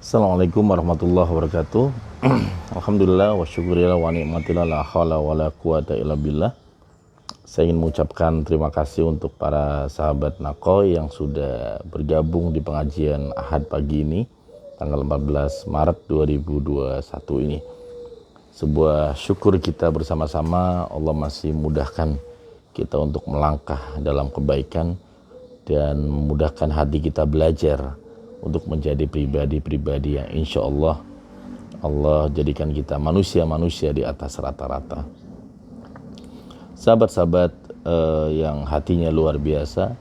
Assalamualaikum warahmatullahi wabarakatuh. Alhamdulillah wa syukurillah wa ni'matillah la hawla wa la quwata illa billah. Saya ingin mengucapkan terima kasih untuk para sahabat Nakoy yang sudah bergabung di pengajian Ahad pagi ini, tanggal 14 Maret 2021 ini. Sebuah syukur kita bersama-sama, Allah masih mudahkan kita untuk melangkah dalam kebaikan dan memudahkan hati kita belajar untuk menjadi pribadi-pribadi yang insya Allah jadikan kita manusia-manusia di atas rata-rata. Sahabat-sahabat yang hatinya luar biasa,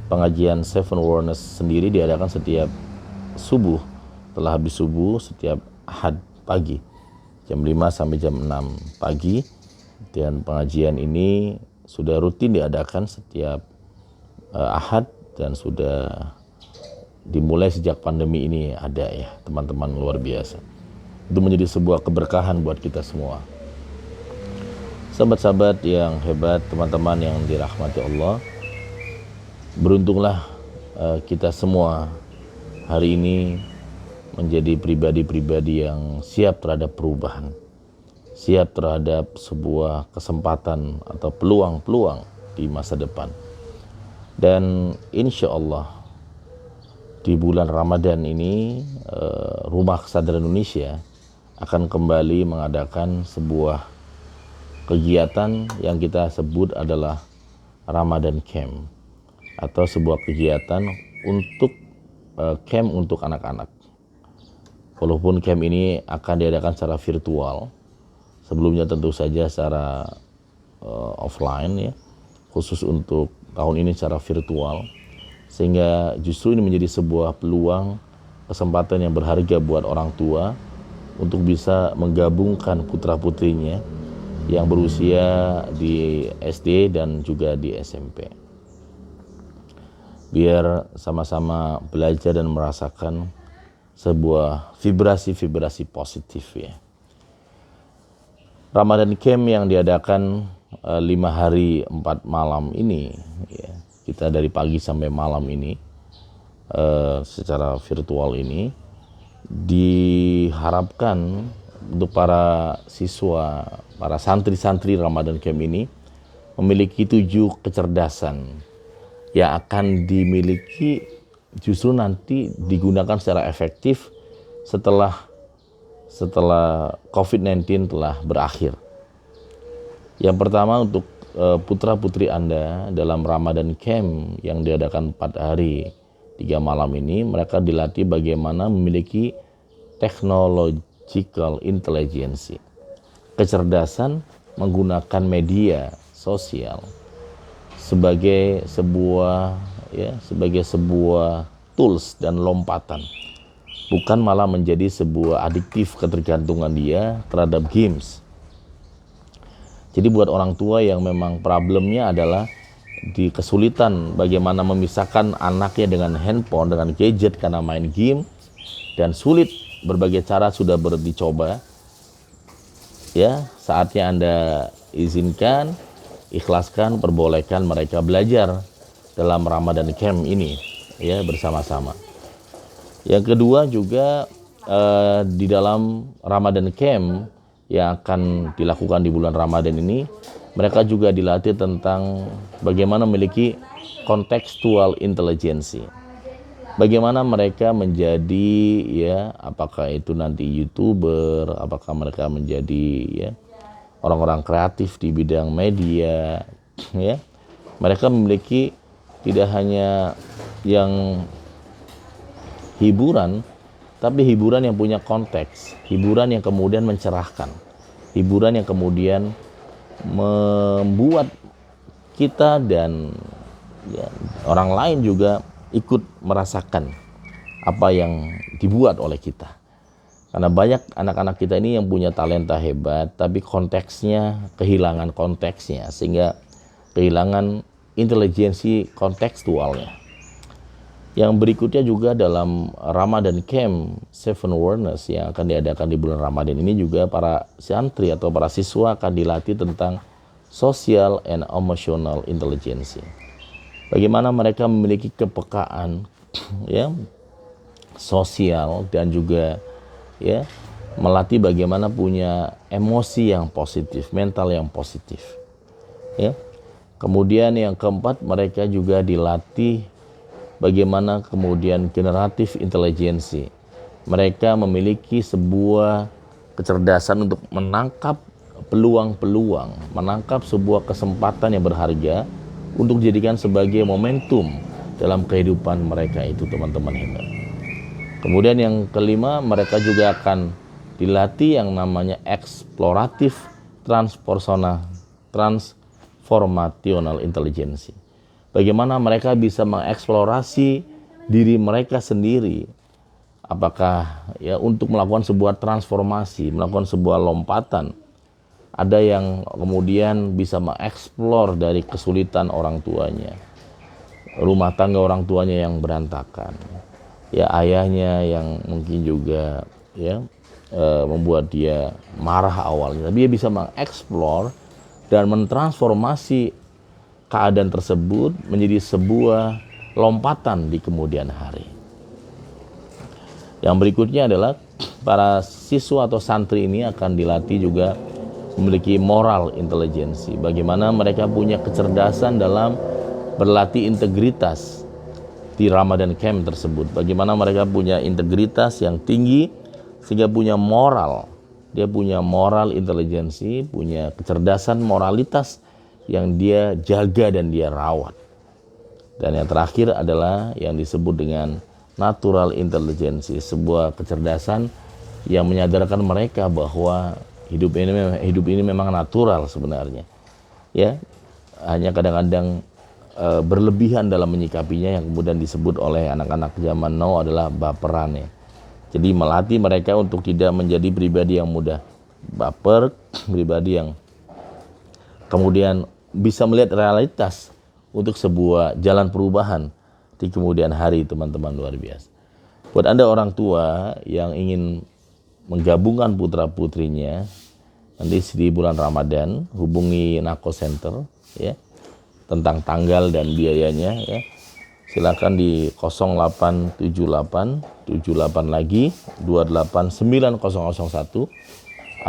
pengajian Seven Awareness sendiri diadakan setiap subuh, setelah habis subuh setiap Ahad pagi jam 5 sampai jam 6 pagi, dan pengajian ini sudah rutin diadakan setiap Ahad dan sudah dimulai sejak pandemi ini ada ya teman-teman, luar biasa. Itu menjadi sebuah keberkahan buat kita semua. Sahabat-sahabat yang hebat, teman-teman yang dirahmati Allah, beruntunglah kita semua hari ini menjadi pribadi-pribadi yang siap terhadap perubahan, siap terhadap sebuah kesempatan atau peluang-peluang di masa depan. Dan insya Allah di bulan Ramadan ini Rumah Kesadaran Indonesia akan kembali mengadakan sebuah kegiatan yang kita sebut adalah Ramadan Camp, atau sebuah kegiatan untuk camp untuk anak-anak. Walaupun camp ini akan diadakan secara virtual, sebelumnya tentu saja secara offline ya, khusus untuk tahun ini secara virtual. Sehingga justru ini menjadi sebuah peluang, kesempatan yang berharga buat orang tua untuk bisa menggabungkan putra-putrinya yang berusia di SD dan juga di SMP. Biar sama-sama belajar dan merasakan sebuah vibrasi-vibrasi positif ya. Ramadan Camp yang diadakan 5 hari 4 malam ini ya, kita dari pagi sampai malam ini secara virtual ini diharapkan untuk para siswa, para santri-santri Ramadan Camp ini memiliki 7 kecerdasan yang akan dimiliki, justru nanti digunakan secara efektif setelah COVID-19 telah berakhir. Yang pertama, untuk putra-putri Anda dalam Ramadan Camp yang diadakan 4 hari 3 malam ini, mereka dilatih bagaimana memiliki technological intelligence, kecerdasan menggunakan media sosial sebagai sebuah tools dan lompatan, bukan malah menjadi sebuah adiktif ketergantungan dia terhadap games. Jadi buat orang tua yang memang problemnya adalah di kesulitan bagaimana memisahkan anaknya dengan handphone, dengan gadget karena main game, dan sulit, berbagai cara sudah dicoba, ya saatnya Anda izinkan, ikhlaskan, perbolehkan mereka belajar dalam Ramadan Camp ini ya bersama-sama. Yang kedua juga di dalam Ramadan Camp yang akan dilakukan di bulan Ramadan ini, mereka juga dilatih tentang bagaimana memiliki contextual intelligence. Bagaimana mereka menjadi ya, apakah itu nanti YouTuber, apakah mereka menjadi ya orang-orang kreatif di bidang media ya. Mereka memiliki tidak hanya yang hiburan, tapi hiburan yang punya konteks, hiburan yang kemudian mencerahkan, hiburan yang kemudian membuat kita dan ya, orang lain juga ikut merasakan apa yang dibuat oleh kita. Karena banyak anak-anak kita ini yang punya talenta hebat, tapi konteksnya, kehilangan konteksnya, sehingga kehilangan intelijensi kontekstualnya. Yang berikutnya juga dalam Ramadan Camp Seven Awareness yang akan diadakan di bulan Ramadan ini juga para santri atau para siswa akan dilatih tentang social and emotional intelligence. Bagaimana mereka memiliki kepekaan ya sosial, dan juga ya melatih bagaimana punya emosi yang positif, mental yang positif. Ya. Kemudian yang keempat, mereka juga dilatih bagaimana kemudian generatif intelijensi. Mereka memiliki sebuah kecerdasan untuk menangkap peluang-peluang, menangkap sebuah kesempatan yang berharga untuk dijadikan sebagai momentum dalam kehidupan mereka itu, teman-teman hebat. Kemudian yang kelima, mereka juga akan dilatih yang namanya eksploratif transformational intelligence. Bagaimana mereka bisa mengeksplorasi diri mereka sendiri, apakah ya untuk melakukan sebuah transformasi, melakukan sebuah lompatan. Ada yang kemudian bisa mengeksplor dari kesulitan orang tuanya, rumah tangga orang tuanya yang berantakan, ya ayahnya yang mungkin juga ya membuat dia marah awalnya, tapi dia bisa mengeksplor dan mentransformasi keadaan tersebut menjadi sebuah lompatan di kemudian hari. Yang berikutnya adalah para siswa atau santri ini akan dilatih juga memiliki moral intelijensi. Bagaimana mereka punya kecerdasan dalam berlatih integritas di Ramadan Camp tersebut. Bagaimana mereka punya integritas yang tinggi sehingga punya moral. Dia punya moral intelijensi, punya kecerdasan moralitas yang dia jaga dan dia rawat. Dan yang terakhir adalah yang disebut dengan natural intelligence, sebuah kecerdasan yang menyadarkan mereka bahwa hidup ini memang natural sebenarnya. Ya, hanya kadang-kadang berlebihan dalam menyikapinya, yang kemudian disebut oleh anak-anak zaman now adalah baperan ya. Jadi melatih mereka untuk tidak menjadi pribadi yang mudah baper, pribadi yang kemudian bisa melihat realitas untuk sebuah jalan perubahan di kemudian hari, teman-teman, luar biasa. Buat Anda orang tua yang ingin menggabungkan putra-putrinya nanti di bulan Ramadan, hubungi Nako Center ya tentang tanggal dan biayanya ya. Silakan di 0878 78 lagi 289 001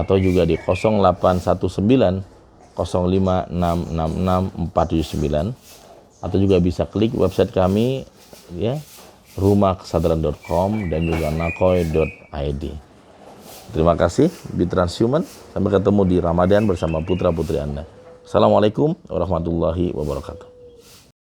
atau juga di 0819 05 666 479, atau juga bisa klik website kami ya, rumahkesadaran.com dan juga nakoy.id. Terima kasih, Be Transhuman. Sampai ketemu di Ramadan bersama putra-putri Anda. Assalamualaikum warahmatullahi wabarakatuh.